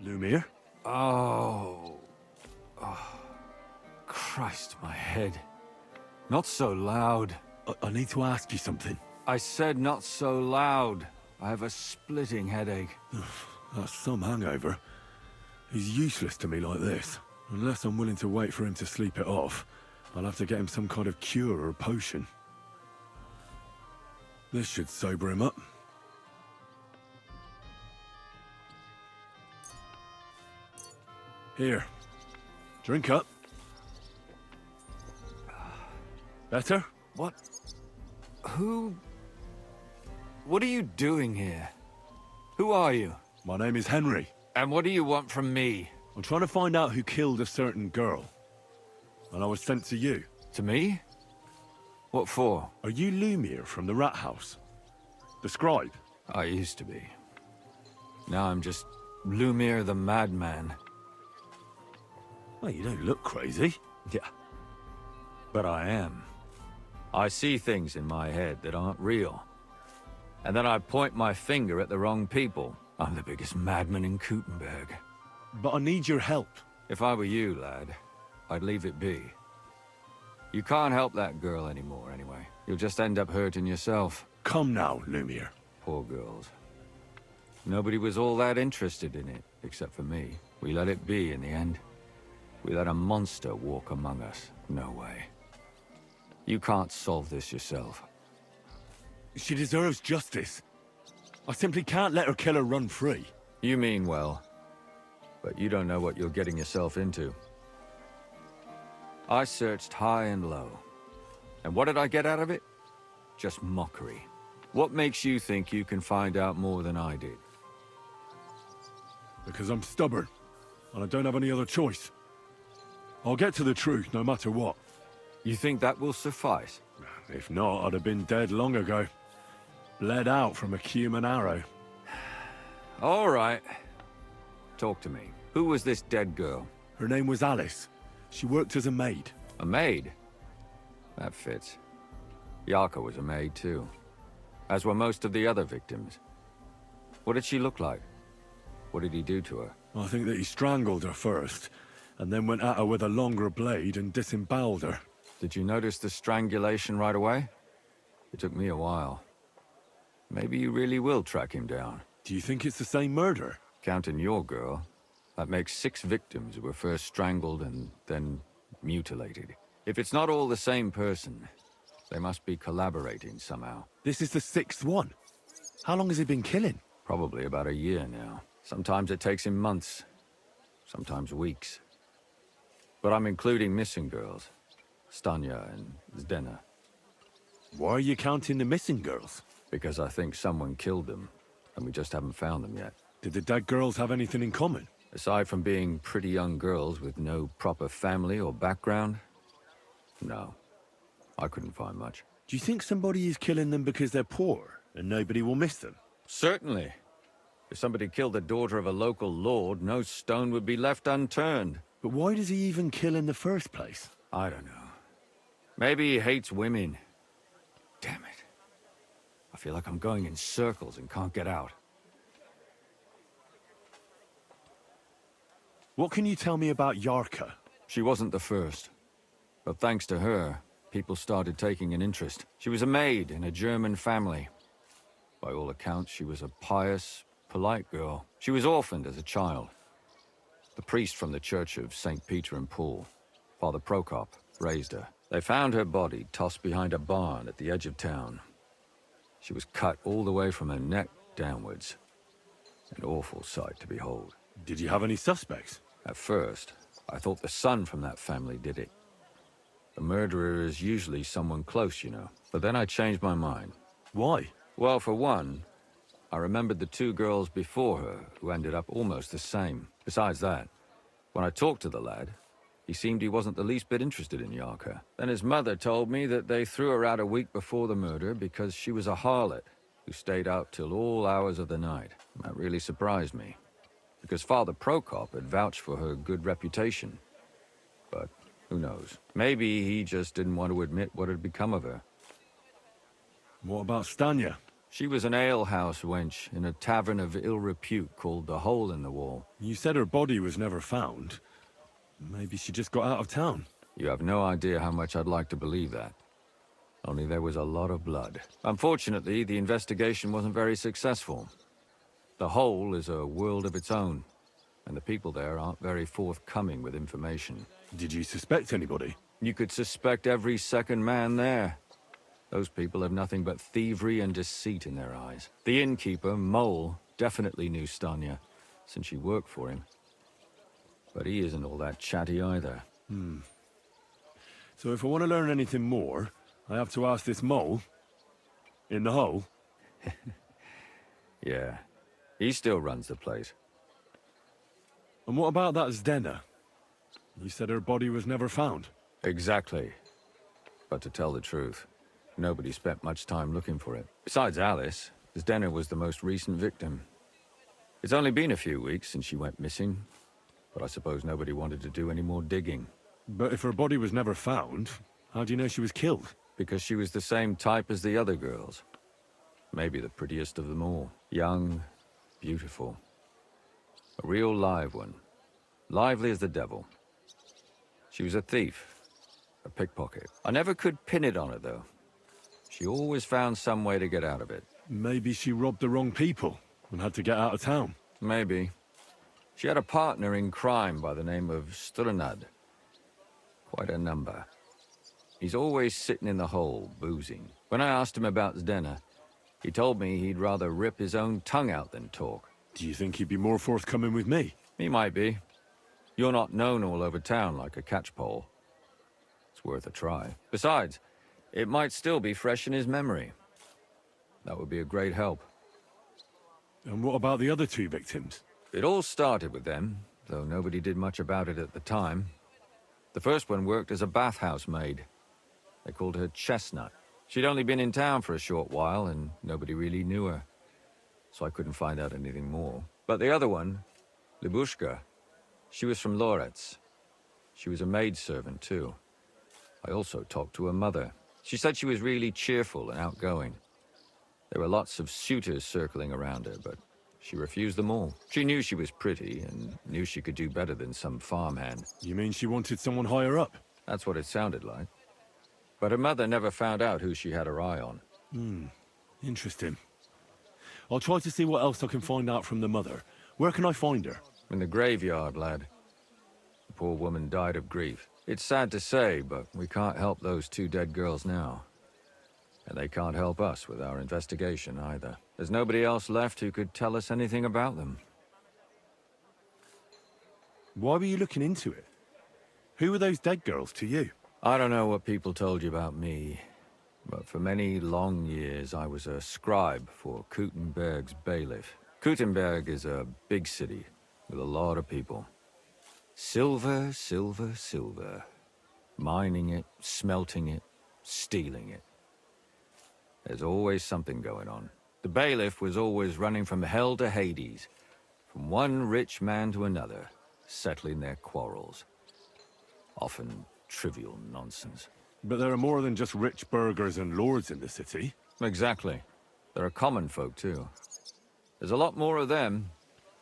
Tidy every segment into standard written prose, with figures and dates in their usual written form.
Lumir? Oh. Oh. Christ, my head. Not so loud. I need to ask you something. I said not so loud. I have a splitting headache. That's some hangover. He's useless to me like this. Unless I'm willing to wait for him to sleep it off, I'll have to get him some kind of cure or potion. This should sober him up. Here. Drink up. Better? What? Who? What are you doing here? Who are you? My name is Henry. And what do you want from me? I'm trying to find out who killed a certain girl. And I was sent to you. To me? What for? Are you Lumir from the rat house? The scribe? I used to be. Now I'm just Lumir the madman. Well, you don't look crazy. Yeah. But I am. I see things in my head that aren't real. And then I point my finger at the wrong people. I'm the biggest madman in Kuttenberg. But I need your help. If I were you, lad, I'd leave it be. You can't help that girl anymore, anyway. You'll just end up hurting yourself. Come now, Lumir. Poor girls. Nobody was all that interested in it, except for me. We let it be in the end. We let a monster walk among us. No way. You can't solve this yourself. She deserves justice. I simply can't let her killer run free. You mean well. But you don't know what you're getting yourself into. I searched high and low. And what did I get out of it? Just mockery. What makes you think you can find out more than I did? Because I'm stubborn, and I don't have any other choice. I'll get to the truth no matter what. You think that will suffice? If not, I'd have been dead long ago. Bled out from a human arrow. All right. Talk to me. Who was this dead girl? Her name was Alice. She worked as a maid. A maid? That fits. Yarka was a maid too. As were most of the other victims. What did she look like? What did he do to her? I think that he strangled her first, and then went at her with a longer blade and disemboweled her. Did you notice the strangulation right away? It took me a while. Maybe you really will track him down. Do you think it's the same murder? Counting your girl, that makes 6 victims who were first strangled and then mutilated. If it's not all the same person, they must be collaborating somehow. This is the 6th one. How long has he been killing? Probably about a year now. Sometimes it takes him months, sometimes weeks. But I'm including missing girls. Stanya and Zdena. Why are you counting the missing girls? Because I think someone killed them, and we just haven't found them yet. Did the dead girls have anything in common? Aside from being pretty young girls with no proper family or background, no. I couldn't find much. Do you think somebody is killing them because they're poor, and nobody will miss them? Certainly. If somebody killed the daughter of a local lord, no stone would be left unturned. But why does he even kill in the first place? I don't know. Maybe he hates women. Damn it. I feel like I'm going in circles and can't get out. What can you tell me about Yarka? She wasn't the first. But thanks to her, people started taking an interest. She was a maid in a German family. By all accounts, she was a pious, polite girl. She was orphaned as a child. The priest from the Church of St. Peter and Paul, Father Prokop, raised her. They found her body tossed behind a barn at the edge of town. She was cut all the way from her neck downwards. An awful sight to behold. Did you have any suspects? At first, I thought the son from that family did it. The murderer is usually someone close, you know. But then I changed my mind. Why? Well, for one, I remembered the 2 girls before her who ended up almost the same. Besides that, when I talked to the lad, he seemed he wasn't the least bit interested in Yarka. Then his mother told me that they threw her out a week before the murder because she was a harlot who stayed out till all hours of the night. That really surprised me, because Father Prokop had vouched for her good reputation. But who knows? Maybe he just didn't want to admit what had become of her. What about Stanya? She was an alehouse wench in a tavern of ill repute called the Hole in the Wall. You said her body was never found. Maybe she just got out of town. You have no idea how much I'd like to believe that. Only there was a lot of blood. Unfortunately, the investigation wasn't very successful. The Hole is a world of its own, and the people there aren't very forthcoming with information. Did you suspect anybody? You could suspect every second man there. Those people have nothing but thievery and deceit in their eyes. The innkeeper, Mole, definitely knew Stanya, since she worked for him. But he isn't all that chatty either. So if I want to learn anything more, I have to ask this mole in the hole. Yeah, he still runs the place. And what about that Zdena? You said her body was never found. Exactly. But to tell the truth, nobody spent much time looking for it. Besides Alice, Zdena was the most recent victim. It's only been a few weeks since she went missing, but I suppose nobody wanted to do any more digging. But if her body was never found, how do you know she was killed? Because she was the same type as the other girls. Maybe the prettiest of them all. Young, beautiful. A real live one. Lively as the devil. She was a thief. A pickpocket. I never could pin it on her, though. She always found some way to get out of it. Maybe she robbed the wrong people and had to get out of town. Maybe. She had a partner in crime by the name of Strunad. Quite a number. He's always sitting in the hole, boozing. When I asked him about Zdena, he told me he'd rather rip his own tongue out than talk. Do you think he'd be more forthcoming with me? He might be. You're not known all over town like a catchpole. It's worth a try. Besides, it might still be fresh in his memory. That would be a great help. And what about the other two victims? It all started with them, though nobody did much about it at the time. The first one worked as a bathhouse maid. They called her Chestnut. She'd only been in town for a short while, and nobody really knew her. So I couldn't find out anything more. But the other one, Libushka, she was from Loretz. She was a maidservant, too. I also talked to her mother. She said she was really cheerful and outgoing. There were lots of suitors circling around her, but she refused them all. She knew she was pretty and knew she could do better than some farmhand. You mean she wanted someone higher up? That's what it sounded like. But her mother never found out who she had her eye on. Interesting. I'll try to see what else I can find out from the mother. Where can I find her? In the graveyard, lad. The poor woman died of grief. It's sad to say, but we can't help those two dead girls now. And they can't help us with our investigation either. There's nobody else left who could tell us anything about them. Why were you looking into it? Who were those dead girls to you? I don't know what people told you about me, but for many long years I was a scribe for Kuttenberg's bailiff. Kuttenberg is a big city with a lot of people. Silver, silver, silver. Mining it, smelting it, stealing it. There's always something going on. The bailiff was always running from hell to Hades, from one rich man to another, settling their quarrels. Often trivial nonsense. But there are more than just rich burghers and lords in the city. Exactly. There are common folk, too. There's a lot more of them,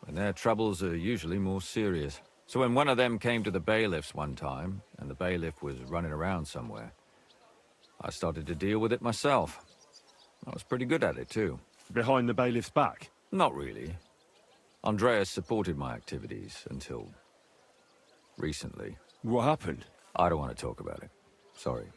and their troubles are usually more serious. So when one of them came to the bailiff's one time, and the bailiff was running around somewhere, I started to deal with it myself. I was pretty good at it, too. Behind the bailiff's back? Not really. Andreas supported my activities until recently. What happened? I don't want to talk about it. Sorry.